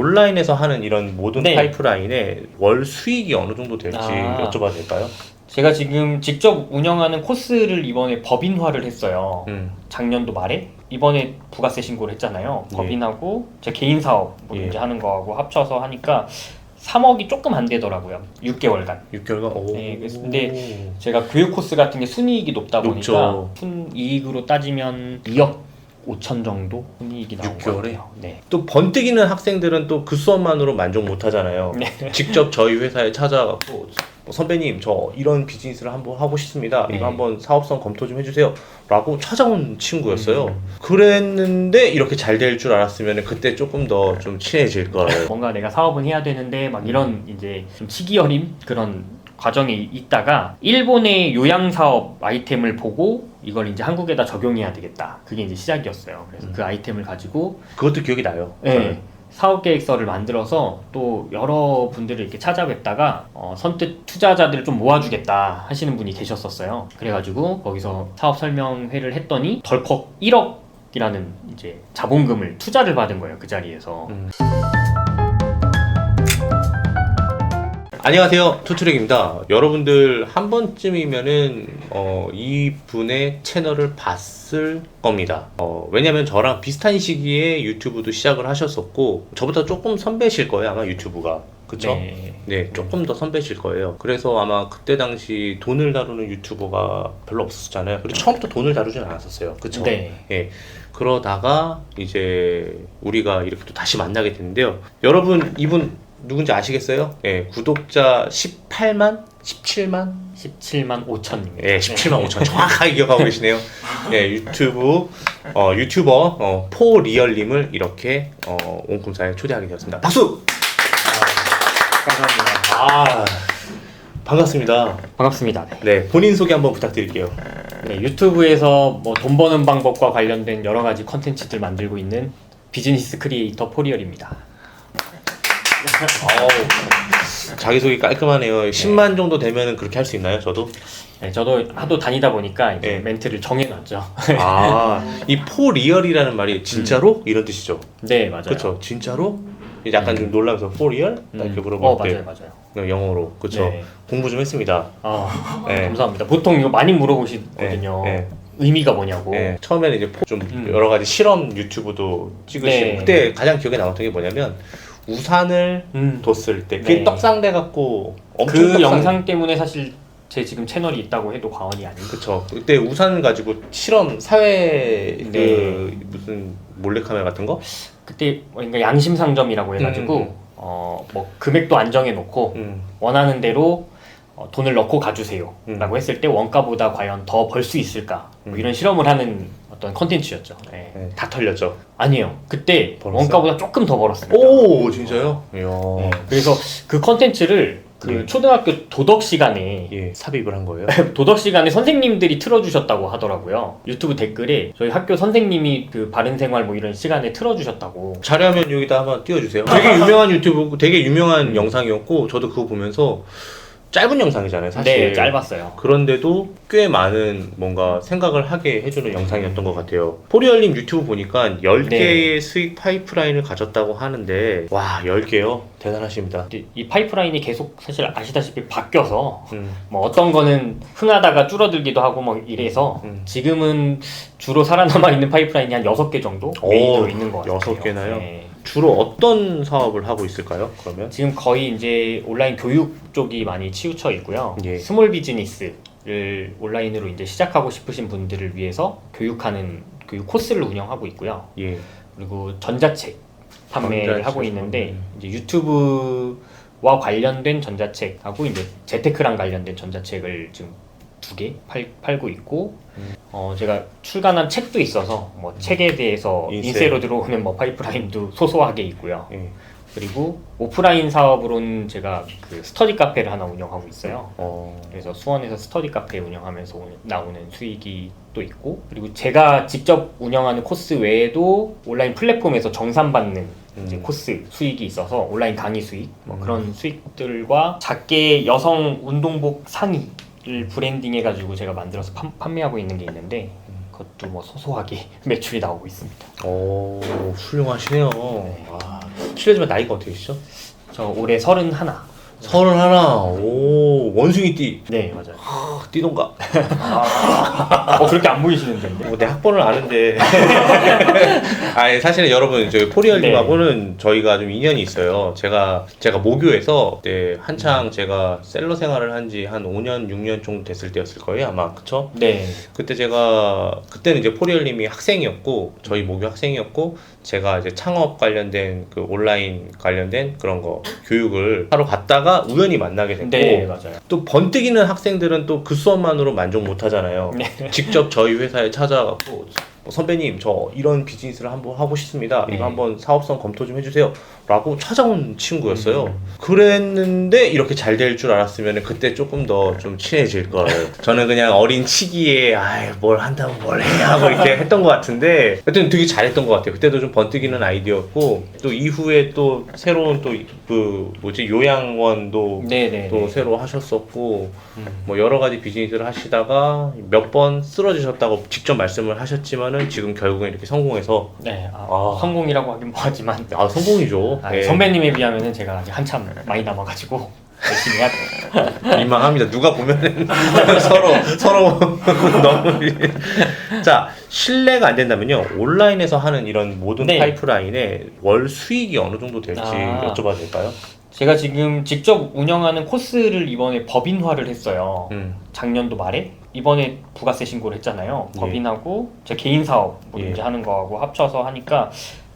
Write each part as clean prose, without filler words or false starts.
온라인에서 하는 이런 모든 네. 파이프라인의 월 수익이 어느 정도 될지 여쭤봐도 될까요? 제가 지금 직접 운영하는 코스를 이번에 법인화를 했어요. 작년도 말에 이번에 부가세 신고를 했잖아요. 예. 법인하고 제 개인 사업으로 예. 이제 하는 거하고 합쳐서 하니까 3억이 조금 안 되더라고요. 6개월간. 6개월간? 오. 네, 근데 제가 교육 코스 같은 게 순이익이 높다 보니까 높죠. 순이익으로 따지면 2억 5천 정도 순이익이 나온 6개월에? 것 같아요. 네. 또 번뜩이는 학생들은 또 그 수업만으로 만족 못 하잖아요. 네. 직접 저희 회사에 찾아가고 선배님 저 이런 비즈니스를 한번 하고 싶습니다. 네. 이거 한번 사업성 검토 좀 해주세요. 라고 찾아온 친구였어요. 그랬는데 이렇게 잘 될 줄 알았으면 그때 조금 더 좀 친해질 걸. 뭔가 내가 사업은 해야 되는데 막 이런 이제 좀 시기 어림 그런 과정에 있다가 일본의 요양 사업 아이템을 보고 이걸 이제 한국에다 적용해야 되겠다. 그게 이제 시작이었어요. 그래서 그 아이템을 가지고 그것도 기억이 나요. 네, 사업 계획서를 만들어서 또 여러 분들을 이렇게 찾아뵙다가 선뜻 투자자들을 좀 모아주겠다 하시는 분이 계셨었어요. 그래가지고 거기서 사업 설명회를 했더니 덜컥 1억이라는 이제 자본금을 투자를 받은 거예요. 그 자리에서. 안녕하세요, 투트랙입니다. 여러분들 한 번쯤이면은 이분의 채널을 봤을 겁니다. 왜냐면 저랑 비슷한 시기에 유튜브도 시작을 하셨었고 저보다 조금 선배실 거예요, 아마 유튜브가. 그쵸? 네, 조금 더 선배실 거예요. 그래서 아마 그때 당시 돈을 다루는 유튜버가 별로 없었잖아요. 그리고 처음부터 돈을 다루진 않았었어요. 그쵸? 네. 예. 그러다가 이제 우리가 이렇게 또 다시 만나게 됐는데요. 여러분, 이분 누군지 아시겠어요? 예, 구독자 18만? 17만? 17만 5천입니다. 예, 17만 5천. 정확하게 기억하고 계시네요. 예, 유튜버 포리얼님을 이렇게 온꿈사에 초대하게 되었습니다. 박수! 감사합니다. 반갑습니다. 반갑습니다. 네, 본인 소개 한번 부탁드릴게요. 네, 유튜브에서 뭐 돈 버는 방법과 관련된 여러 가지 컨텐츠들 만들고 있는 비즈니스 크리에이터 포리얼입니다. 자기소개 깔끔하네요. 10만 정도 되면 그렇게 할 수 있나요, 저도? 네, 저도 하도 다니다 보니까 이제 네. 멘트를 정해놨죠. 이 포리얼이라는 말이 진짜로? 이런 뜻이죠? 네, 맞아요. 그쵸, 진짜로? 약간 좀 놀라면서 포리얼? 이렇게 물어볼 때 맞아요. 영어로, 그쵸? 네. 공부 좀 했습니다. 네. 감사합니다. 보통 이거 많이 물어보시거든요. 네. 의미가 뭐냐고. 네. 처음에는 이제 좀 여러 가지 실험 유튜브도 찍으시고 네. 그때 가장 기억에 남았던 게 뭐냐면 우산을 뒀을 때 그게 네. 떡상돼 갖고 엄청 그 떡상... 영상 때문에 사실 제 지금 채널이 있다고 해도 과언이 아닙니다. 그쵸. 그때 우산을 가지고 실험 사회 네. 무슨 몰래카메라 같은 거? 그때 그러니까 양심상점이라고 해가지고 뭐 금액도 안정해놓고 원하는 대로 돈을 넣고 가주세요 라고 했을 때 원가보다 과연 더 벌 수 있을까 뭐 이런 실험을 하는 어떤 컨텐츠였죠. 네. 네, 다 털렸죠. 아니에요. 그때 벌었어요? 원가보다 조금 더 벌었습니다. 오, 진짜요? 이야. 네. 그래서 그 컨텐츠를 그 초등학교 도덕 시간에 예, 삽입을 한 거예요? 도덕 시간에 선생님들이 틀어주셨다고 하더라고요. 유튜브 댓글에 저희 학교 선생님이 그 바른생활 뭐 이런 시간에 틀어주셨다고. 자료화면 여기다 한번 띄워주세요. 되게 유명한 유튜브, 되게 유명한 영상이었고 저도 그거 보면서 짧은 영상이잖아요, 사실. 네, 짧았어요. 그런데도 꽤 많은 뭔가 생각을 하게 해주는 영상이었던 것 같아요. 포리얼님 유튜브 보니까 10개의 수익 파이프라인을 가졌다고 하는데 와, 10개요? 대단하십니다. 이 파이프라인이 계속 사실 아시다시피 바뀌어서 뭐 어떤 거는 흥하다가 줄어들기도 하고 뭐 이래서 지금은 주로 살아남아 있는 파이프라인이 한 6개 정도 메인으로 있는 것 같아요. 6개나요? 네. 주로 어떤 사업을 하고 있을까요? 그러면? 지금 거의 이제 온라인 교육 쪽이 많이 치우쳐 있고요. 예. 스몰 비즈니스를 온라인으로 이제 시작하고 싶으신 분들을 위해서 교육하는 교육 코스를 운영하고 있고요. 예. 그리고 전자책 판매를 전자책. 하고 있는데 이제 유튜브와 관련된 전자책하고 이제 재테크랑 관련된 전자책을 지금 2개 팔고 있고 제가 출간한 책도 있어서 뭐 책에 대해서 인세로 들어오는 뭐 파이프라인도 소소하게 있고요. 예. 그리고 오프라인 사업으로는 제가 그 스터디 카페를 하나 운영하고 있어요. 그래서 수원에서 스터디 카페 운영하면서 나오는 수익이 또 있고, 그리고 제가 직접 운영하는 코스 외에도 온라인 플랫폼에서 정산받는 이제 코스 수익이 있어서 온라인 강의 수익 뭐 그런 수익들과 작게 여성 운동복 상의를 브랜딩해가지고 제가 만들어서 판매하고 있는 게 있는데 그것도 뭐 소소하게 매출이 나오고 있습니다. 오, 훌륭하시네요. 네. 실례지만 나이가 어떻게 되시죠? 저 올해 31. 31. 오, 원숭이띠. 네, 맞아요. 띠동갑. 그렇게 안 보이시는데. 내 학번을 아는데. 아니, 사실은 여러분, 저희 포리얼님하고는 저희가 좀 인연이 있어요. 제가 모교에서 그때 한창 제가 셀러 생활을 한 지 한 5년, 6년 정도 됐을 때였을 거예요. 아마, 그쵸? 네. 그때는 이제 포리얼님이 학생이었고, 저희 모교 학생이었고, 제가 이제 창업 관련된 그 온라인 관련된 그런 거 교육을 하러 갔다가 우연히 만나게 됐고, 네, 맞아요. 또 번뜩이는 학생들은 또 그 수업만으로 만족 못 하잖아요. 직접 저희 회사에 찾아가고 선배님 저 이런 비즈니스를 한번 하고 싶습니다. 이거 한번 사업성 검토 좀 해주세요. 라고 찾아온 친구였어요. 그랬는데 이렇게 잘 될 줄 알았으면 그때 조금 더 좀 친해질 걸. 저는 그냥 어린 치기에 뭘 한다고 뭘 해야 하고 이렇게 했던 것 같은데 하여튼 되게 잘했던 것 같아요. 그때도 좀 번뜩이는 아이디어였고 또 이후에 또 새로운 또 그 요양원도 또 새로 하셨었고 뭐 여러 가지 비즈니스를 하시다가 몇 번 쓰러지셨다고 직접 말씀을 하셨지만은 지금 결국엔 이렇게 성공해서 성공이라고 하긴 뭐하지만 성공이죠. 네. 선배님에 비하면은 제가 아직 한참 많이 남아가지고 열심히 해야 돼요. 민망합니다. 누가 보면은 서로 너무 자 신뢰가 안 된다면요 온라인에서 하는 이런 모든 파이프라인의 월 수익이 어느 정도 될지 여쭤봐도 될까요? 제가 지금 직접 운영하는 코스를 이번에 법인화를 했어요. 작년도 말에 이번에 부가세 신고를 했잖아요. 법인하고 제 개인 사업 이제 하는 거하고 합쳐서 하니까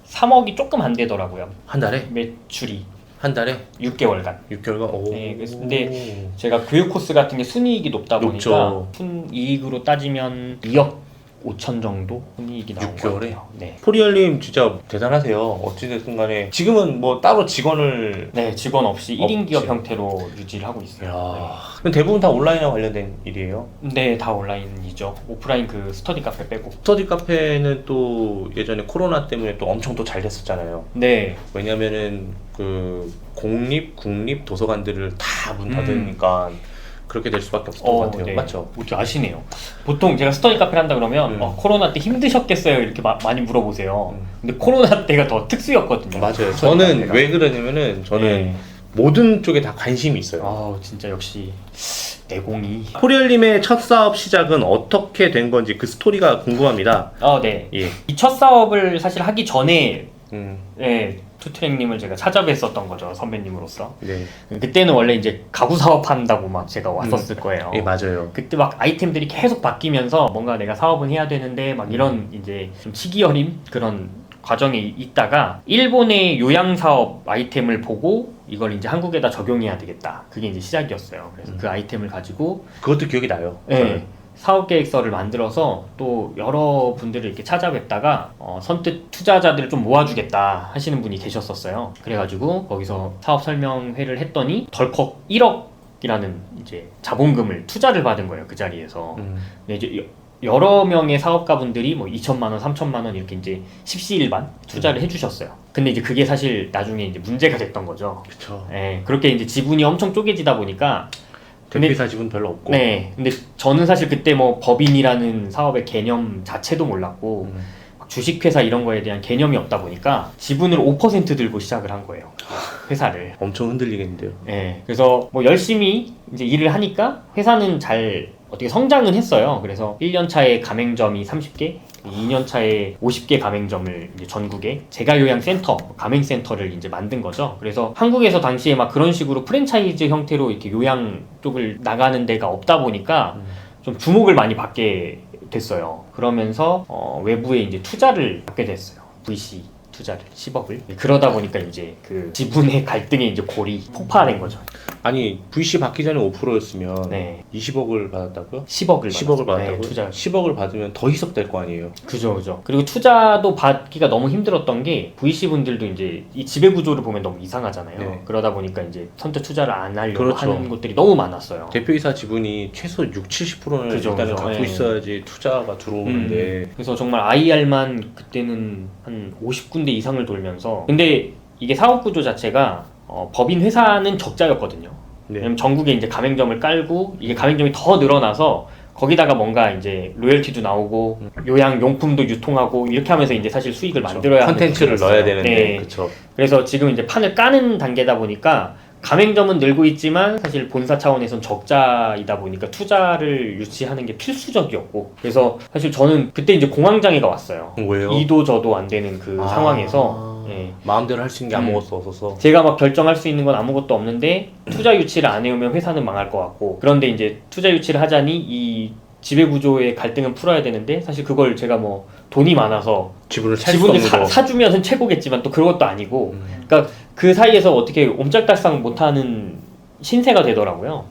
3억이 조금 안 되더라고요. 한 달에? 매출이. 한 달에? 6개월간. 6개월간? 오. 네, 근데 제가 교육 코스 같은 게 순이익이 높다 보니까 순이익으로 따지면 2억 5천 정도 순이익이 나온 것 같아요. 네. 포리얼님 진짜 대단하세요. 어찌됐든 간에 지금은 뭐 따로 직원을 직원 없이 1인 기업 형태로 유지를 하고 있어요. 그럼 대부분 다 온라인과 관련된 일이에요? 네, 다 온라인이죠. 오프라인 그 스터디 카페 빼고. 스터디 카페는 또 예전에 코로나 때문에 또 엄청 또 잘 됐었잖아요. 네. 왜냐면은 그 공립, 국립 도서관들을 다 문 닫으니까 그렇게 될 수밖에 없었던 것 같아요. 맞죠? 어떻게 아시네요. 보통 제가 스터디 카페를 한다 그러면 코로나 때 힘드셨겠어요? 이렇게 많이 물어보세요. 근데 코로나 때가 더 특수였거든요. 맞아요. 저는 왜 그러냐면은 저는 모든 쪽에 다 관심이 있어요. 진짜 역시 내공이. 포리얼님의 첫 사업 시작은 어떻게 된 건지 그 스토리가 궁금합니다. 네. 이 첫 사업을 사실 하기 전에 투트랙님을 제가 찾아뵀었던 거죠, 선배님으로서. 그때는 원래 이제 가구 사업 한다고 막 제가 왔었을 거예요. 맞아요. 그때 막 아이템들이 계속 바뀌면서 뭔가 내가 사업은 해야 되는데 막 이런 이제 좀 시기 어린 그런 과정에 있다가 일본의 요양 사업 아이템을 보고 이걸 이제 한국에다 적용해야 되겠다. 그게 이제 시작이었어요. 그래서 그 아이템을 가지고 그것도 기억이 나요. 사업 계획서를 만들어서 또 여러 분들을 이렇게 찾아뵙다가 선뜻 투자자들을 좀 모아주겠다 하시는 분이 계셨었어요. 그래가지고 거기서 사업 설명회를 했더니 덜컥 1억이라는 이제 자본금을 투자를 받은 거예요, 그 자리에서. 근데 이제 여러 명의 사업가분들이 뭐 2천만 원, 3천만 원 이렇게 이제 십시일반 투자를 해주셨어요. 근데 이제 그게 사실 나중에 이제 문제가 됐던 거죠. 그렇죠. 그렇게 이제 지분이 엄청 쪼개지다 보니까. 대표이사 지분 별로 없고. 근데 저는 사실 그때 뭐 법인이라는 사업의 개념 자체도 몰랐고 주식회사 이런 거에 대한 개념이 없다 보니까 지분을 5% 들고 시작을 한 거예요. 회사를. 엄청 흔들리겠는데요. 그래서 뭐 열심히 이제 일을 하니까 회사는 잘 어떻게 성장은 했어요. 그래서 1년 차에 가맹점이 30개, 2년 차에 50개 가맹점을 이제 전국에 제가요양센터, 가맹센터를 이제 만든 거죠. 그래서 한국에서 당시에 막 그런 식으로 프랜차이즈 형태로 이렇게 요양 쪽을 나가는 데가 없다 보니까 좀 주목을 많이 받게 됐어요. 그러면서 외부에 이제 투자를 받게 됐어요. VC 투자를 10억을. 그러다 보니까 이제 그 지분의 갈등의 이제 골이 폭파된 거죠. 아니 VC 받기 전에 5%였으면 20억을 받았다고요? 10억을 받았다고요? 투자. 10억을 받으면 더 희석될 거 아니에요? 그죠. 그리고 투자도 받기가 너무 힘들었던 게 VC 분들도 이제 이 지배 구조를 보면 너무 이상하잖아요. 그러다 보니까 이제 선뜻 투자를 안 하려고 하는 곳들이 너무 많았어요. 대표이사 지분이 최소 60-70%는 일단은 갖고 있어야지 투자가 들어오는데. 그래서 정말 IR만 그때는 한 50군데 이상을 돌면서, 근데 이게 사업 구조 자체가 법인 회사는 적자였거든요. 왜냐면 전국에 이제 가맹점을 깔고 이게 가맹점이 더 늘어나서 거기다가 뭔가 이제 로열티도 나오고 요양 용품도 유통하고 이렇게 하면서 이제 사실 수익을 만들어야 하는 컨텐츠를 부분이었어요. 넣어야 되는데 네. 그쵸. 그래서 지금 이제 판을 까는 단계다 보니까 가맹점은 늘고 있지만 사실 본사 차원에선 적자이다 보니까 투자를 유치하는 게 필수적이었고, 그래서 사실 저는 그때 이제 공황장애가 왔어요. 왜요? 이도 저도 안 되는 그 상황에서 예. 마음대로 할 수 있는 게 아무것도 없어서 제가 막 결정할 수 있는 건 아무것도 없는데 투자 유치를 안 해오면 회사는 망할 것 같고, 그런데 이제 투자 유치를 하자니 이 지배구조의 갈등은 풀어야 되는데 사실 그걸 제가 뭐 돈이 많아서 지분을 살 수 지분을 없는 거. 사주면은 최고겠지만 또 그것도 아니고, 그러니까 그 사이에서 어떻게 옴짝달싹 못하는 신세가 되더라고요.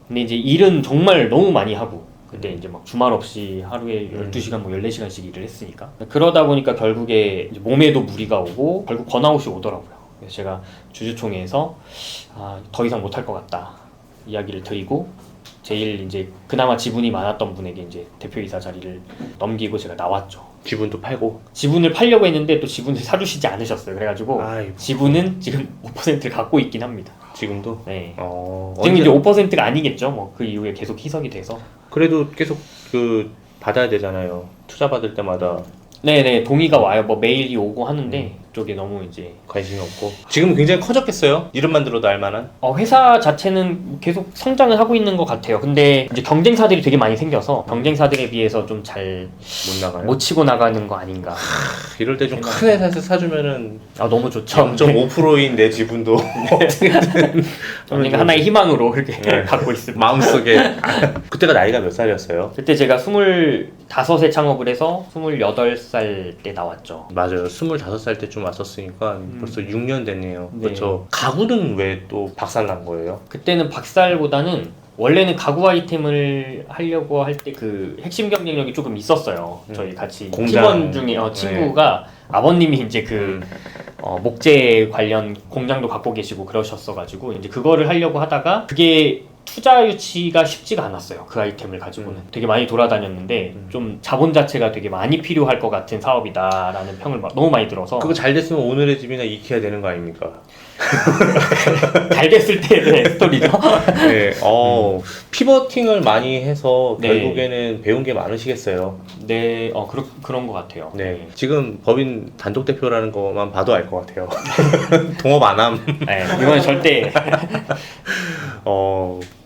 근데 이제 일은 정말 너무 많이 하고, 그때 이제 막 주말 없이 하루에 12시간 뭐 14시간씩 일을 했으니까, 그러다 보니까 결국에 이제 몸에도 무리가 오고 결국 번아웃이 오더라고요. 그래서 제가 주주총회에서 더 이상 못할 것 같다 이야기를 드리고, 제일 이제 그나마 지분이 많았던 분에게 이제 대표이사 자리를 넘기고 제가 나왔죠. 지분도 팔고. 지분을 팔려고 했는데 또 지분을 사주시지 않으셨어요. 그래가지고 아이고. 지분은 지금 5%를 갖고 있긴 합니다. 지금도? 네. 언제- 지금 이제 5%가 아니겠죠. 뭐 그 이후에 계속 희석이 돼서. 그래도 계속 그 받아야 되잖아요. 투자 받을 때마다 네네, 동의가 와요. 뭐 메일이 오고 하는데 그쪽에 너무 이제 관심이 없고. 지금 굉장히 커졌겠어요? 이름만 들어도 알만한? 회사 자체는 계속 성장을 하고 있는 것 같아요. 근데 이제 경쟁사들이 되게 많이 생겨서 경쟁사들에 비해서 좀 잘 못 나가요? 못 치고 나가는 거 아닌가. 이럴 때 좀 큰 회사에서 사주면은 너무 좋죠. 0.5%인 내 지분도 어떻게든 언젠가 하나의 희망으로 그렇게 네. 갖고 있습니다. 마음속에. 그때가 나이가 몇 살이었어요? 그때 제가 25세 창업을 해서 28살 때 나왔죠. 맞아요. 25살 때쯤 왔었으니까 벌써 6년 됐네요. 네. 그렇죠. 가구는 왜 또 박살난 거예요? 그때는 박살보다는 원래는 가구 아이템을 하려고 할 때 그 핵심 경쟁력이 조금 있었어요. 저희 같이 공장. 팀원 중에 친구가 아버님이 이제 그 목재 관련 공장도 갖고 계시고 그러셨어가지고 이제 그거를 하려고 하다가 그게 투자 유치가 쉽지가 않았어요. 그 아이템을 가지고는 되게 많이 돌아다녔는데 좀 자본 자체가 되게 많이 필요할 것 같은 사업이다라는 평을 너무 많이 들어서 그거 잘 됐으면 오늘의 집이나 이케아 되는 거 아닙니까? 잘 됐을 때의 스토리죠. 네. 피버팅을 많이 해서 네. 결국에는 배운 게 많으시겠어요. 네, 그런 것 같아요. 네. 지금 법인 단독 대표라는 것만 봐도 알 것 같아요. 동업 안 함. 네, 이건 절대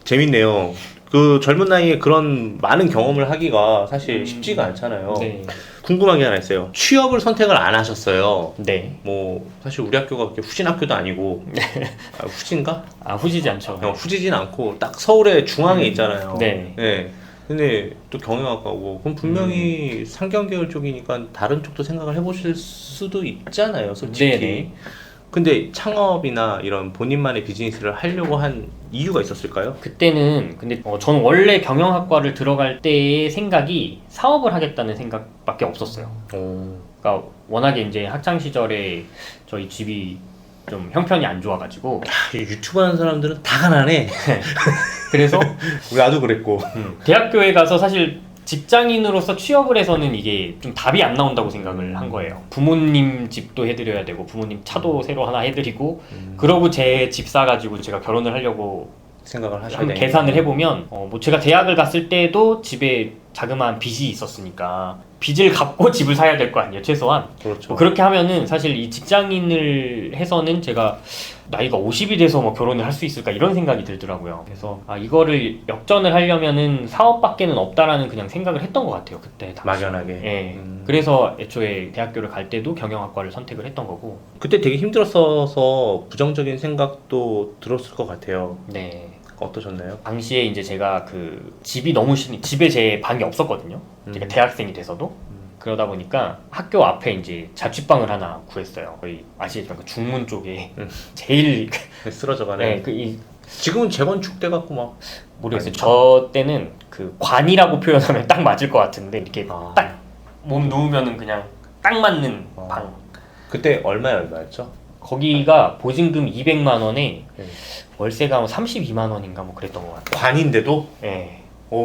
재밌네요. 그 젊은 나이에 그런 많은 경험을 하기가 사실 쉽지가 않잖아요. 네. 궁금한 게 하나 있어요. 취업을 선택을 안 하셨어요. 네. 뭐 사실 우리 학교가 그렇게 후진 학교도 아니고 후진가? 후지지 않죠. 후지진 않고 딱 서울의 중앙에 있잖아요. 네. 네. 근데 또 경영학과고 그럼 분명히 상경계열 쪽이니까 다른 쪽도 생각을 해보실 수도 있잖아요, 솔직히. 네네. 근데 창업이나 이런 본인만의 비즈니스를 하려고 한 이유가 있었을까요? 그때는 근데 저는 원래 경영학과를 들어갈 때의 생각이 사업을 하겠다는 생각밖에 없었어요. 그러니까 워낙에 이제 학창 시절에 저희 집이 좀 형편이 안 좋아가지고 유튜브 하는 사람들은 다 가난해. 그래서 나도 그랬고. 대학교에 가서 사실 직장인으로서 취업을 해서는 이게 좀 답이 안 나온다고 생각을 한 거예요. 부모님 집도 해드려야 되고 부모님 차도 새로 하나 해드리고 그러고 제 집 사가지고 제가 결혼을 하려고 생각을 하셔야 한번 되니까. 계산을 해보면 뭐 제가 대학을 갔을 때도 집에 자그마한 빚이 있었으니까 빚을 갚고 집을 사야 될 거 아니에요, 최소한. 그렇죠. 뭐 그렇게 하면은 사실 이 직장인을 해서는 제가 나이가 50이 돼서 뭐 결혼을 할 수 있을까 이런 생각이 들더라고요. 그래서 이거를 역전을 하려면은 사업밖에는 없다라는 그냥 생각을 했던 것 같아요, 그때 당시. 막연하게. 예. 그래서 애초에 대학교를 갈 때도 경영학과를 선택을 했던 거고. 그때 되게 힘들었어서 부정적인 생각도 들었을 것 같아요. 네. 어떠셨나요? 당시에 이제 제가 그 집이 너무 집에 제 방이 없었거든요. 제가 대학생이 돼서도. 그러다 보니까 학교 앞에 이제 자취방을 하나 구했어요. 거의 아시겠지만 그 중문 쪽에 제일 쓰러져가네. 지금은 재건축돼 갖고 막 모르겠어요. 저 때는 그 관이라고 표현하면 딱 맞을 것 같은데 이렇게 딱 몸 누우면은 그냥 딱 맞는 방. 그때 얼마였죠? 거기가 보증금 200만 원에 월세가 32만 원인가 뭐 그랬던 것 같아요. 관인데도? 네.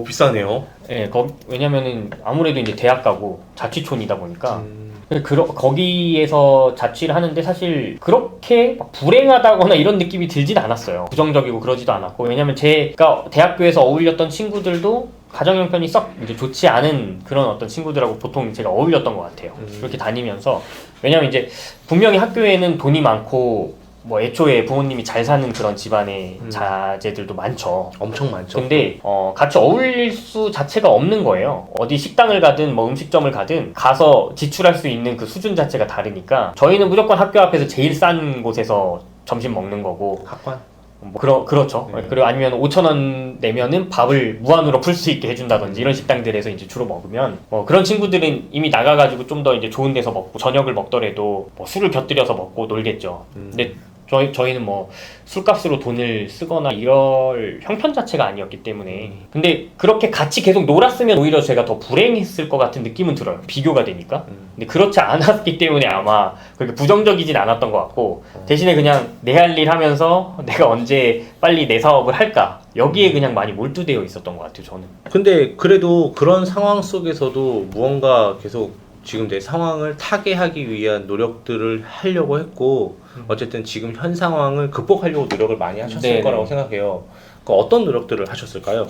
비싸네요. 네, 왜냐면은 아무래도 이제 대학 가고 자취촌이다 보니까 거기에서 자취를 하는데 사실 그렇게 막 불행하다거나 이런 느낌이 들진 않았어요. 부정적이고 그러지도 않았고, 왜냐면 제가 대학교에서 어울렸던 친구들도 가정 형편이 썩 이제 좋지 않은 그런 어떤 친구들하고 보통 제가 어울렸던 것 같아요. 그렇게 다니면서. 왜냐면 이제 분명히 학교에는 돈이 많고 뭐 애초에 부모님이 잘 사는 그런 집안의 자제들도 많죠. 엄청 많죠. 근데 같이 어울릴 수 자체가 없는 거예요. 어디 식당을 가든 뭐 음식점을 가든 가서 지출할 수 있는 그 수준 자체가 다르니까 저희는 무조건 학교 앞에서 제일 싼 곳에서 점심 먹는 거고, 학관? 뭐 그렇죠. 네. 그리고 아니면 5,000원 내면은 밥을 무한으로 풀 수 있게 해준다든지 이런 식당들에서 이제 주로 먹으면, 그런 친구들은 이미 나가가지고 좀 더 이제 좋은 데서 먹고 저녁을 먹더라도 뭐 술을 곁들여서 먹고 놀겠죠. 근데 저희는 뭐 술값으로 돈을 쓰거나 이럴 형편 자체가 아니었기 때문에. 근데 그렇게 같이 계속 놀았으면 오히려 제가 더 불행했을 것 같은 느낌은 들어요. 비교가 되니까. 근데 그렇지 않았기 때문에 아마 그렇게 부정적이진 않았던 것 같고, 대신에 그냥 내 할 일 하면서 내가 언제 빨리 내 사업을 할까, 여기에 그냥 많이 몰두되어 있었던 것 같아요, 저는. 근데 그래도 그런 상황 속에서도 무언가 계속 지금 내 상황을 타개하기 위한 노력들을 하려고 했고, 어쨌든 지금 현 상황을 극복하려고 노력을 많이 하셨을 네네. 거라고 생각해요. 그 어떤 노력들을 하셨을까요?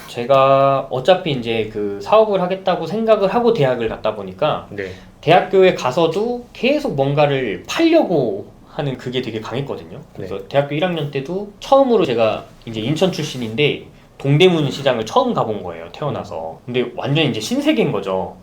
제가 어차피 이제 그 사업을 하겠다고 생각을 하고 대학을 갔다 보니까 네. 대학교에 가서도 계속 뭔가를 팔려고 하는 그게 되게 강했거든요. 그래서 대학교 1학년 때도 처음으로 제가 이제 인천 출신인데 동대문 시장을 처음 가본 거예요, 태어나서. 근데 완전 이제 신세계인 거죠.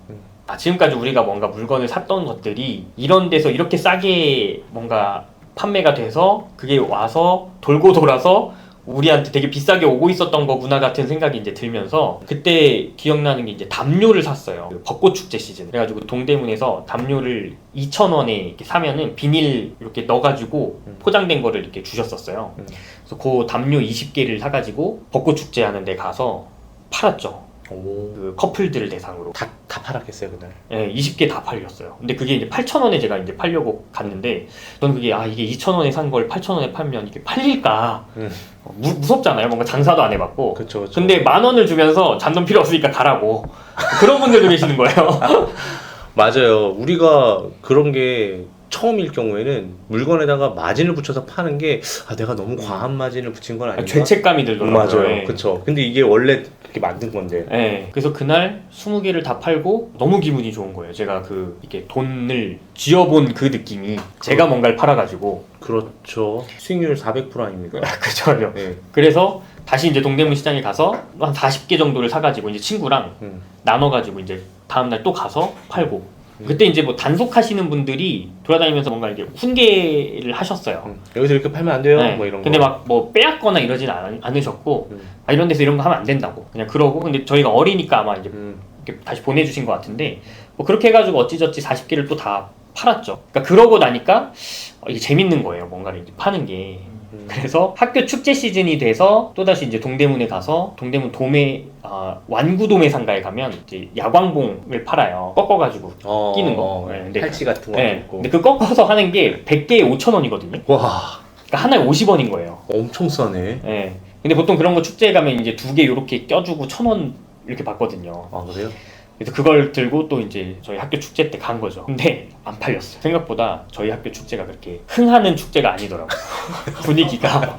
지금까지 우리가 뭔가 물건을 샀던 것들이 이런 데서 이렇게 싸게 뭔가 판매가 돼서 그게 와서 돌고 돌아서 우리한테 되게 비싸게 오고 있었던 거구나 같은 생각이 이제 들면서, 그때 기억나는 게 이제 담요를 샀어요. 그 벚꽃 축제 시즌. 그래가지고 동대문에서 담요를 2,000원에 이렇게 사면은 비닐 이렇게 넣어가지고 포장된 거를 이렇게 주셨었어요. 그래서 그 담요 20개를 사가지고 벚꽃 축제 하는 데 가서 팔았죠. 그 커플들을 대상으로. 다 팔았겠어요, 그날. 예, 20개 다 팔렸어요. 근데 그게 이제 8,000원에 제가 이제 팔려고 갔는데, 저는 그게 이게 2,000원에 산 걸 8,000원에 팔면 이게 팔릴까? 무섭잖아요. 뭔가 장사도 안 해봤고. 그쵸. 근데 10,000원을 주면서 잔돈 필요 없으니까 가라고. 그런 분들도 계시는 거예요. 맞아요. 우리가 그런 게 처음일 경우에는 물건에다가 마진을 붙여서 파는 게 내가 너무 과한 마진을 붙인 건 아닌가? 죄책감이 들더라고요. 맞아요. 예. 그쵸. 근데 이게 원래 그렇게 만든 건데. 네, 그래서 그날 20개를 다 팔고 너무 기분이 좋은 거예요. 제가 이렇게 돈을 쥐어본 그 느낌이, 제가 뭔가를 팔아가지고. 그렇죠. 수익률 400% 아닙니까? 그죠. 네. 그래서 다시 이제 동대문 시장에 가서 한 40개 정도를 사가지고 이제 친구랑 나눠가지고 이제 다음날 또 가서 팔고. 그때 이제 뭐 단속하시는 분들이 돌아다니면서 뭔가 이렇게 훈계를 하셨어요. 여기서 이렇게 팔면 안 돼요. 네. 뭐 이런 거. 근데 막 뭐 빼앗거나 이러진 않으셨고, 이런 데서 이런 거 하면 안 된다고 그냥 그러고. 근데 저희가 어리니까 아마 이제 이렇게 다시 보내주신 것 같은데, 뭐 그렇게 해가지고 어찌저찌 40개를 또 다 팔았죠. 그러니까 그러고 나니까 이게 재밌는 거예요, 뭔가를 이제 파는 게. 그래서 학교 축제 시즌이 돼서 또다시 이제 동대문에 가서 동대문 완구도매 상가에 가면 이제 야광봉을 팔아요. 꺾어가지고 끼는 거. 네, 근데 팔찌 같은 거 네, 있고. 근데 그 꺾어서 하는 게 100개에 5,000원이거든요. 와, 그러니까 하나에 50원인 거예요. 엄청 싸네. 네. 근데 보통 그런 거 축제에 가면 이제 2개 이렇게 껴주고 1,000원 이렇게 받거든요. 아, 그래요? 그래서 그걸 들고 또 이제 저희 학교 축제 때 간 거죠. 근데 안 팔렸어요. 생각보다 저희 학교 축제가 그렇게 흥하는 축제가 아니더라고요. 분위기가.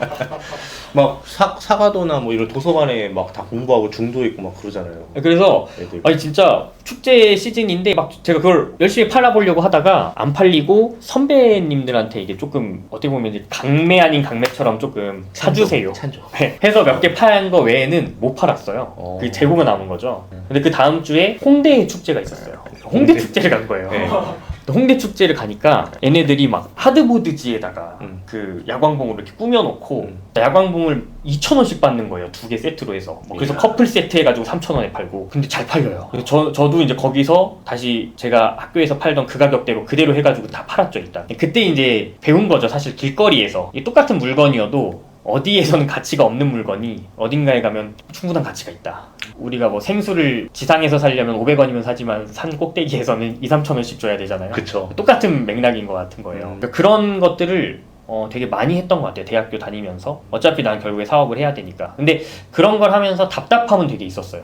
막 사과도나 뭐 이런 도서관에 막 다 공부하고 중도 있고 막 그러잖아요. 그래서 애들. 진짜 축제 시즌인데 막 제가 그걸 열심히 팔아보려고 하다가 안 팔리고, 선배님들한테 이게 조금 어떻게 보면 이제 강매 아닌 강매처럼 조금 사주세요. 찬조. 해서 몇 개 파는 거 외에는 못 팔았어요. 그게 재고가 남은 거죠. 근데 그 다음 주에 홍대 축제가 있었어요. 홍대 축제를 간 거예요. 네. 홍대 축제를 가니까 얘네들이 막 하드보드지에다가 그 야광봉을 이렇게 꾸며놓고 야광봉을 2,000원씩 받는 거예요. 2개 세트로 해서. 그래서 커플 세트 해가지고 3,000원에 팔고. 근데 잘 팔려요. 그래서 저도 이제 거기서 다시 제가 학교에서 팔던 그 가격대로 그대로 해가지고 다 팔았죠, 일단. 그때 이제 배운 거죠, 사실 길거리에서. 똑같은 물건이어도 어디에서는 가치가 없는 물건이 어딘가에 가면 충분한 가치가 있다. 우리가 뭐 생수를 지상에서 사려면 500원이면 사지만 산 꼭대기에서는 2-3,000원씩 줘야 되잖아요. 그쵸. 똑같은 맥락인 것 같은 거예요. 그러니까 그런 것들을 되게 많이 했던 것 같아요. 대학교 다니면서. 어차피 난 결국에 사업을 해야 되니까. 근데 그런 걸 하면서 답답함은 되게 있었어요.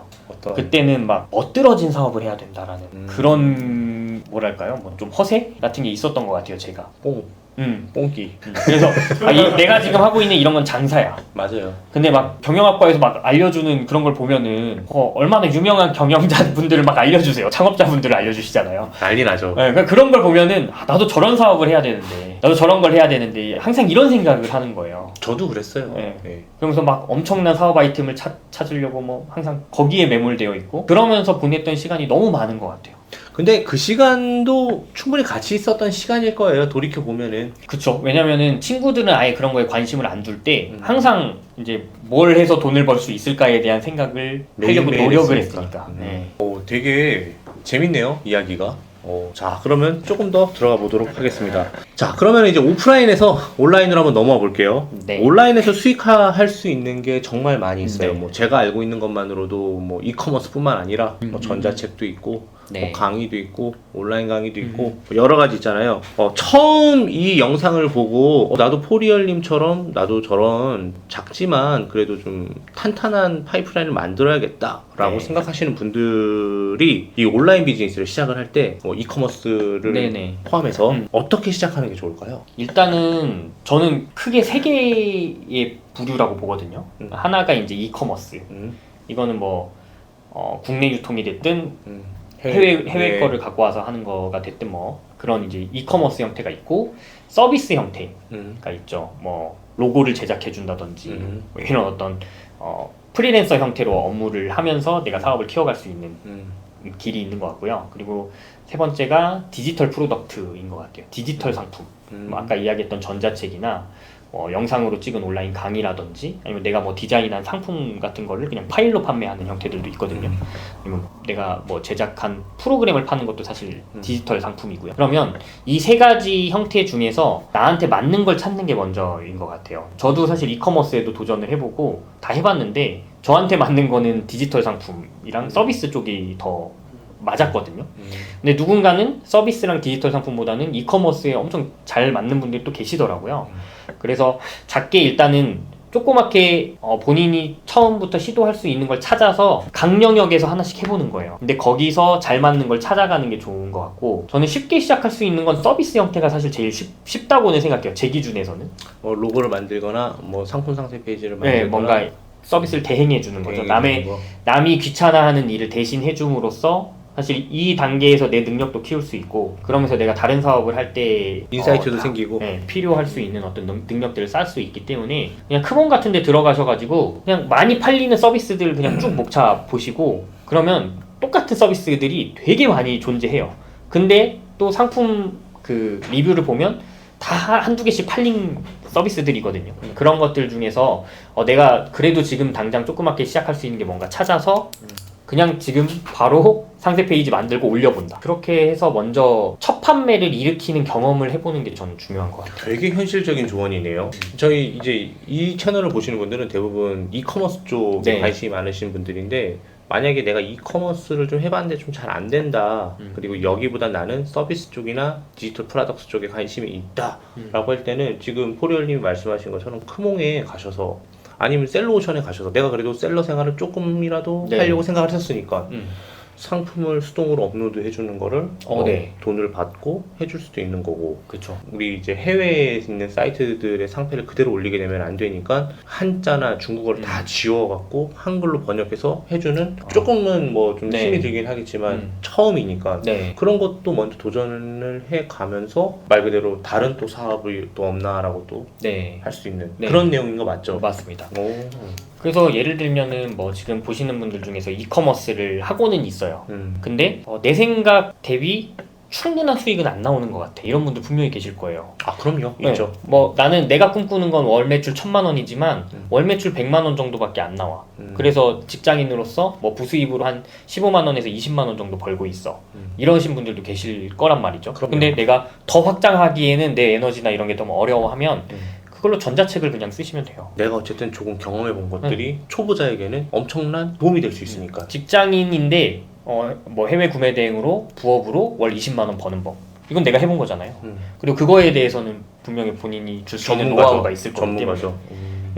그때는 막 멋들어진 사업을 해야 된다라는 그런 좀 뭐랄까요? 뭐 좀 허세 같은 게 있었던 것 같아요, 제가. 뽕기. 그래서 내가 지금 하고 있는 이런 건 장사야. 맞아요. 근데 막 경영학과에서 막 알려주는 그런 걸 보면은 얼마나 유명한 경영자분들을 막 알려주세요. 창업자분들을 알려주시잖아요. 난리 나죠. 네, 그러니까 그런 걸 보면은 나도 저런 사업을 해야 되는데, 나도 저런 걸 해야 되는데 항상 이런 생각을 하는 거예요. 저도 그랬어요. 네. 네. 그러면서 막 엄청난 사업 아이템을 찾으려고 뭐 항상 거기에 매몰되어 있고 그러면서 보냈던 시간이 너무 많은 것 같아요. 근데 그 시간도 충분히 가치 있었던 시간일 거예요. 돌이켜 보면은. 그쵸. 왜냐면은 친구들은 아예 그런 거에 관심을 안 둘 때 항상 이제 뭘 해서 돈을 벌 수 있을까에 대한 생각을 하려고 매일매일 노력을 했으니까. 했으니까. 네. 되게 재밌네요, 이야기가. 자, 그러면 조금 더 들어가 보도록 하겠습니다. 자, 그러면 이제 오프라인에서 온라인으로 한번 넘어가 볼게요. 네. 온라인에서 수익화할 수 있는 게 정말 많이 있어요. 네. 뭐 제가 알고 있는 것만으로도 뭐 이커머스뿐만 아니라 뭐 전자책도 있고, 네. 뭐 강의도 있고, 온라인 강의도 있고, 뭐 여러 가지 있잖아요. 처음 이 영상을 보고 나도 포리얼님처럼 나도 저런 작지만 그래도 좀 탄탄한 파이프라인을 만들어야겠다라고 네. 생각하시는 분들이 이 온라인 비즈니스를 시작을 할 때 이커머스를 네네. 포함해서 어떻게 시작하는 게 좋을까요? 일단은 저는 크게 세 개의 부류라고 보거든요. 하나가 이제 이커머스. 음, 이거는 뭐 국내 유통이 됐든 음. 해외 네. 거를 갖고 와서 하는 거가 됐든 뭐 그런 이제 이커머스 형태가 있고 서비스 형태가 있죠. 뭐 로고를 제작해 준다든지 뭐 이런 어떤 프리랜서 형태로 업무를 하면서 내가 사업을 키워갈 수 있는 길이 있는 것 같고요. 그리고 세 번째가 디지털 프로덕트인 것 같아요. 디지털 상품. 뭐 아까 이야기했던 전자책이나 영상으로 찍은 온라인 강의라든지 아니면 내가 뭐 디자인한 상품 같은 거를 그냥 파일로 판매하는 형태들도 있거든요. 아니면 내가 뭐 제작한 프로그램을 파는 것도 사실 디지털 상품이고요. 그러면 이 세 가지 형태 중에서 나한테 맞는 걸 찾는 게 먼저인 것 같아요. 저도 사실 이커머스에도 도전을 해보고 다 해봤는데 저한테 맞는 거는 디지털 상품이랑 서비스 쪽이 더 맞았거든요. 근데 누군가는 서비스랑 디지털 상품보다는 이커머스에 엄청 잘 맞는 분들이 또 계시더라고요. 그래서 작게 일단은 조그맣게 본인이 처음부터 시도할 수 있는 걸 찾아서 각 영역에서 하나씩 해보는 거예요. 근데 거기서 잘 맞는 걸 찾아가는 게 좋은 것 같고, 저는 쉽게 시작할 수 있는 건 서비스 형태가 사실 제일 쉽다고는 생각해요. 제 기준에서는. 로고를 만들거나 뭐 상품 상세 페이지를 만들거나 네, 뭔가 서비스를 대행해 주는 거죠. 대행해 주는 거. 남이 귀찮아하는 일을 대신 해줌으로써 사실 이 단계에서 내 능력도 키울 수 있고, 그러면서 내가 다른 사업을 할 때 인사이트도 생기고. 네, 필요할 수 있는 어떤 능력들을 쌓을 수 있기 때문에 그냥 크몬 같은 데 들어가셔가지고 그냥 많이 팔리는 서비스들 그냥 쭉 목차 보시고, 그러면 똑같은 서비스들이 되게 많이 존재해요. 근데 또 상품 그 리뷰를 보면 다 한두 개씩 팔린 서비스들이거든요. 그런 것들 중에서 내가 그래도 지금 당장 조그맣게 시작할 수 있는 게 뭔가 찾아서 그냥 지금 바로 상세 페이지 만들고 올려본다. 그렇게 해서 먼저 첫 판매를 일으키는 경험을 해보는 게 저는 중요한 것 같아요. 되게 현실적인 조언이네요. 저희 이제 이 채널을 보시는 분들은 대부분 이커머스 쪽에 네. 관심이 많으신 분들인데, 만약에 내가 이커머스를 좀 해봤는데 좀 잘 안 된다. 그리고 여기보다 나는 서비스 쪽이나 디지털 프로덕트 쪽에 관심이 있다. 라고 할 때는 지금 포리얼님이 말씀하신 것처럼 크몽에 가셔서 아니면 셀러오션에 가셔서 내가 그래도 셀러 생활을 조금이라도 네. 하려고 생각을 했었으니까 상품을 수동으로 업로드 해주는 거를 네. 돈을 받고 해줄 수도 있는 거고. 그렇죠. 우리 이제 해외에 있는 사이트들의 상패를 그대로 올리게 되면 안 되니까 한자나 중국어를 다 지워갖고 한글로 번역해서 해주는, 조금은 뭐 좀 네. 힘이 들긴 하겠지만 처음이니까 네. 그런 것도 먼저 도전을 해가면서 말 그대로 다른 또 사업이 또 없나라고 또 할 수 네. 있는 네. 그런 내용인 거 맞죠? 맞습니다. 오. 그래서 예를 들면은 뭐 지금 보시는 분들 중에서 이커머스를 하고는 있어요. 근데 내 생각 대비 충분한 수익은 안 나오는 것 같아. 이런 분들 분명히 계실 거예요. 아, 그럼요. 네. 있죠. 뭐 나는 내가 꿈꾸는 건 월 매출 1,000만 원이지만 월 매출 100만 원 정도밖에 안 나와. 그래서 직장인으로서 뭐 부수입으로 한 15만 원에서 20만 원 정도 벌고 있어. 이러신 분들도 계실 거란 말이죠. 그럼요. 근데 내가 더 확장하기에는 내 에너지나 이런 게 너무 어려워하면 그걸로 전자책을 그냥 쓰시면 돼요. 내가 어쨌든 조금 경험해 본 것들이 초보자에게는 엄청난 도움이 될 수 있으니까. 직장인인데 뭐 해외 구매 대행으로 부업으로 월 20만 원 버는 법. 이건 내가 해본 거잖아요. 그리고 그거에 대해서는 분명히 본인이 줄 수 있는 노하우가 있을 거기 때문에. 전문가죠.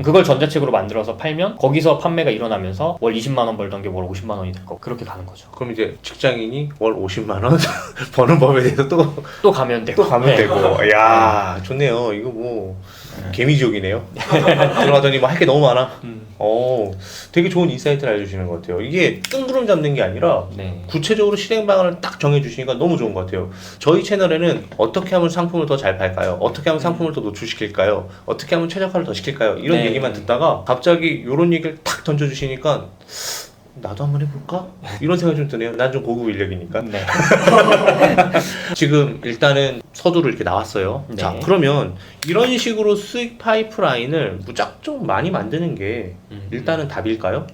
그걸 전자책으로 만들어서 팔면 거기서 판매가 일어나면서 월 20만 원 벌던 게 월 50만 원이 될 거고 그렇게 가는 거죠. 그럼 이제 직장인이 월 50만 원 버는 법에 대해서 또 가면 되고. 또 가면 네. 되고. 야, 좋네요. 이거 뭐 개미지옥이네요. 들어가더니 뭐 할 게 너무 많아. 되게 좋은 인사이트를 알려주시는 것 같아요. 이게 뜬구름 잡는 게 아니라 네. 구체적으로 실행 방안을 딱 정해주시니까 너무 좋은 것 같아요. 저희 채널에는 어떻게 하면 상품을 더 잘 팔까요? 어떻게 하면 상품을 더 노출시킬까요? 어떻게 하면 최적화를 더 시킬까요? 이런 네. 얘기만 듣다가 갑자기 이런 얘기를 탁 던져주시니까 나도 한번 해볼까? 이런 생각이 좀 드네요. 난 좀 고급 인력이니까. 네. 지금 일단은 서두로 이렇게 나왔어요. 네. 자, 그러면 이런 식으로 수익 파이프라인을 무작정 많이 만드는 게 일단은 답일까요?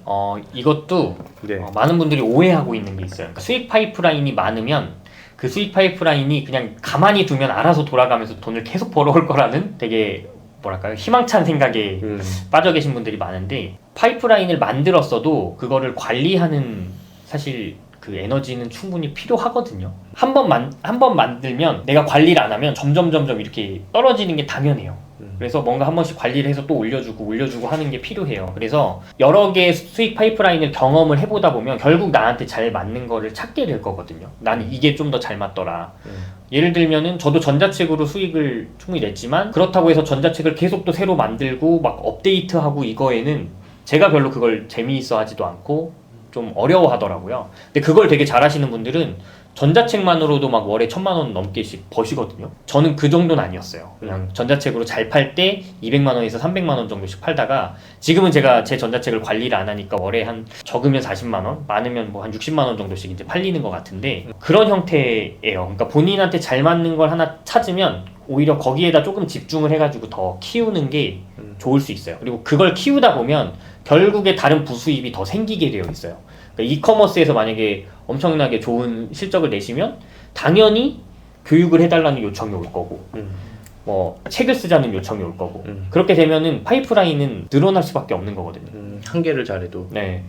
이것도 네. 많은 분들이 오해하고 있는 게 있어요. 그러니까 수익 파이프라인이 많으면 그 수익 파이프라인이 그냥 가만히 두면 알아서 돌아가면서 돈을 계속 벌어올 거라는 되게 뭐랄까요? 희망찬 생각에 빠져 계신 분들이 많은데 파이프라인을 만들었어도 그거를 관리하는 사실 그 에너지는 충분히 필요하거든요. 한 번 만들면 내가 관리를 안 하면 점점 이렇게 떨어지는 게 당연해요. 그래서 뭔가 한 번씩 관리를 해서 또 올려주고 하는 게 필요해요. 그래서 여러 개의 수익 파이프라인을 경험을 해보다 보면 결국 나한테 잘 맞는 거를 찾게 될 거거든요. 나는 이게 좀 더 잘 맞더라. 예를 들면은 저도 전자책으로 수익을 충분히 냈지만 그렇다고 해서 전자책을 계속 또 새로 만들고 막 업데이트하고 이거에는 제가 별로 그걸 재미있어 하지도 않고 좀 어려워하더라고요. 근데 그걸 되게 잘하시는 분들은 전자책만으로도 막 월에 1,000만 원 넘게씩 버시거든요. 저는 그 정도는 아니었어요. 그냥 전자책으로 잘 팔 때 200만 원에서 300만 원 정도씩 팔다가 지금은 제가 제 전자책을 관리를 안 하니까 월에 한 적으면 40만 원, 많으면 뭐 한 60만 원 정도씩 이제 팔리는 것 같은데 그런 형태예요. 그러니까 본인한테 잘 맞는 걸 하나 찾으면 오히려 거기에다 조금 집중을 해가지고 더 키우는 게 좋을 수 있어요. 그리고 그걸 키우다 보면 결국에 다른 부수입이 더 생기게 되어 있어요. 그러니까 이커머스에서 만약에 엄청나게 좋은 실적을 내시면 당연히 교육을 해달라는 요청이 올 거고 뭐 책을 쓰자는 요청이 올 거고 그렇게 되면은 파이프라인은 늘어날 수밖에 없는 거거든요. 한계를 잘해도. 네.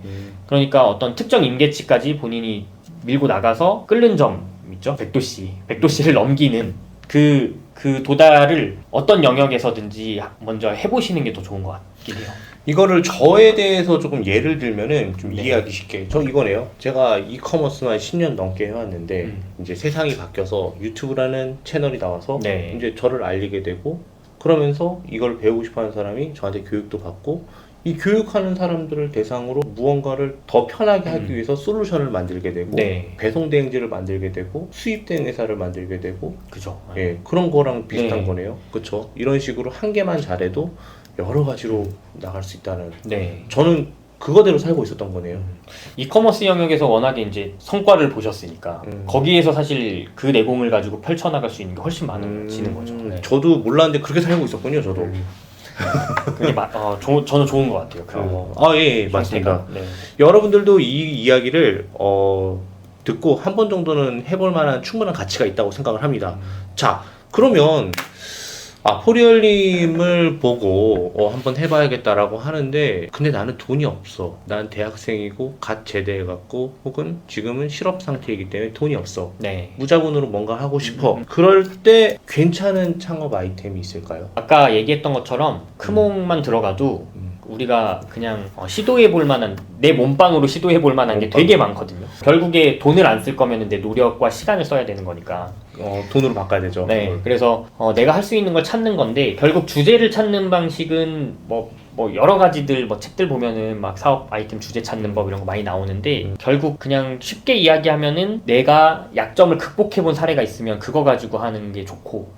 그러니까 어떤 특정 임계치까지 본인이 밀고 나가서 끓는 점 있죠? 100도씨를 넘기는 그 도달을 어떤 영역에서든지 먼저 해보시는 게 더 좋은 것 같긴 해요. 이거를 저에 대해서 조금 예를 들면은 좀 네. 이해하기 쉽게 저 이거네요. 제가 이커머스만 10년 넘게 해왔는데 이제 세상이 바뀌어서 유튜브라는 채널이 나와서 네. 이제 저를 알리게 되고 그러면서 이걸 배우고 싶어하는 사람이 저한테 교육도 받고 이 교육하는 사람들을 대상으로 무언가를 더 편하게 하기 위해서 솔루션을 만들게 되고 네. 배송 대행지를 만들게 되고 수입 대행 회사를 만들게 되고 그죠. 예, 그런 거랑 비슷한 네. 거네요. 그렇죠. 이런 식으로 한 개만 잘해도 여러 가지로 나갈 수 있다는. 네. 저는 그거대로 살고 있었던 거네요. 이커머스 영역에서 워낙에 이제 성과를 보셨으니까 거기에서 사실 그 내공을 가지고 펼쳐나갈 수 있는 게 훨씬 많아지는 거죠. 네. 저도 몰랐는데 그렇게 살고 있었군요. 저도. 그게 저는 좋은 것 같아요. 예, 맞습니다. 네. 여러분들도 이 이야기를 듣고 한 번 정도는 해볼 만한 충분한 가치가 있다고 생각을 합니다. 자, 그러면 포리얼님을 보고 한번 해봐야겠다라고 하는데 근데 나는 돈이 없어. 난 대학생이고 갓 제대해갖고 혹은 지금은 실업 상태이기 때문에 돈이 없어. 네. 무자본으로 뭔가 하고 싶어. 그럴 때 괜찮은 창업 아이템이 있을까요? 아까 얘기했던 것처럼 크몽만 들어가도 우리가 그냥 시도해볼 만한 내 몸빵으로 시도해볼 만한 게 되게 많거든요. 결국에 돈을 안 쓸 거면 내 노력과 시간을 써야 되는 거니까. 돈으로 바꿔야 되죠. 네. 그래서 내가 할 수 있는 걸 찾는 건데 결국 주제를 찾는 방식은 뭐 여러 가지들 책들 보면은 막 사업 아이템 주제 찾는 법 이런 거 많이 나오는데 결국 그냥 쉽게 이야기하면은 내가 약점을 극복해본 사례가 있으면 그거 가지고 하는 게 좋고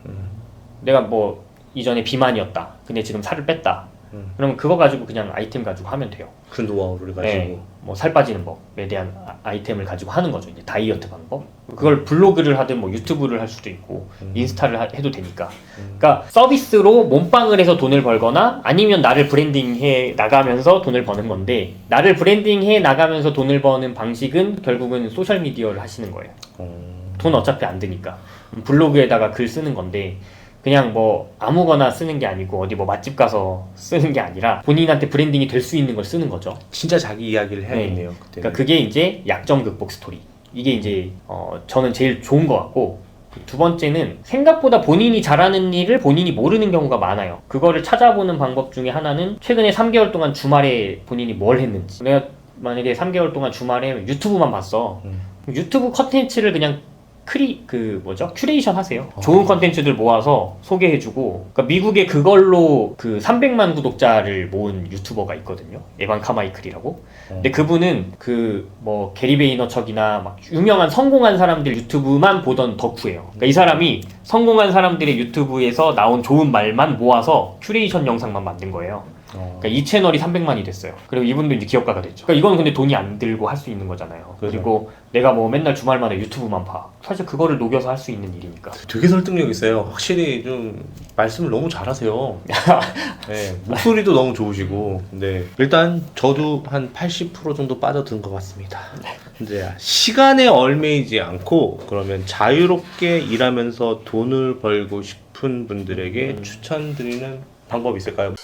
내가 뭐 이전에 비만이었다. 근데 지금 살을 뺐다. 그러면 그거 가지고 그냥 아이템 가지고 하면 돼요. 그 노하우를 가지고. 네, 뭐 살 빠지는 법에 대한 아이템을 가지고 하는 거죠. 이제 다이어트 방법. 그걸 블로그를 하든 뭐 유튜브를 할 수도 있고 인스타를 해도 되니까. 그러니까 서비스로 몸빵을 해서 돈을 벌거나 아니면 나를 브랜딩해 나가면서 돈을 버는 건데 나를 브랜딩해 나가면서 돈을 버는 방식은 결국은 소셜 미디어를 하시는 거예요. 돈 어차피 안 드니까. 블로그에다가 글 쓰는 건데 그냥 뭐 아무거나 쓰는 게 아니고 어디 뭐 맛집 가서 쓰는 게 아니라 본인한테 브랜딩이 될 수 있는 걸 쓰는 거죠. 진짜 자기 이야기를 해야겠네요. 네. 그러니까 그게 이제 약점 극복 스토리. 이게 이제 저는 제일 좋은 것 같고 두 번째는 생각보다 본인이 잘하는 일을 본인이 모르는 경우가 많아요. 그거를 찾아보는 방법 중에 하나는 최근에 3개월 동안 주말에 본인이 뭘 했는지. 내가 만약에 3개월 동안 주말에 유튜브만 봤어. 유튜브 컨텐츠를 그냥 큐레이션 하세요. 좋은 컨텐츠들 모아서 소개해주고, 그러니까 미국에 그걸로 그 300만 구독자를 모은 유튜버가 있거든요. 에반 카마이클이라고. 근데 그분은 그 뭐 게리 베이너척이나 막 유명한 성공한 사람들 유튜브만 보던 덕후예요. 그러니까 이 사람이 성공한 사람들의 유튜브에서 나온 좋은 말만 모아서 큐레이션 영상만 만든 거예요. 그러니까 이 채널이 300만이 됐어요. 그리고 이분도 이제 기업가가 됐죠. 그러니까 이건 근데 돈이 안 들고 할 수 있는 거잖아요. 그렇죠. 그리고 내가 뭐 맨날 주말마다 유튜브만 봐. 사실 그거를 녹여서 할 수 있는 일이니까. 되게 설득력 있어요. 확실히 좀 말씀을 너무 잘하세요. 네, 목소리도 너무 좋으시고. 근데 일단 저도 한 80% 정도 빠져든 것 같습니다. 이제 시간에 얽매이지 않고 그러면 자유롭게 일하면서 돈을 벌고 싶은 분들에게 추천드리는 방법이 있을까요?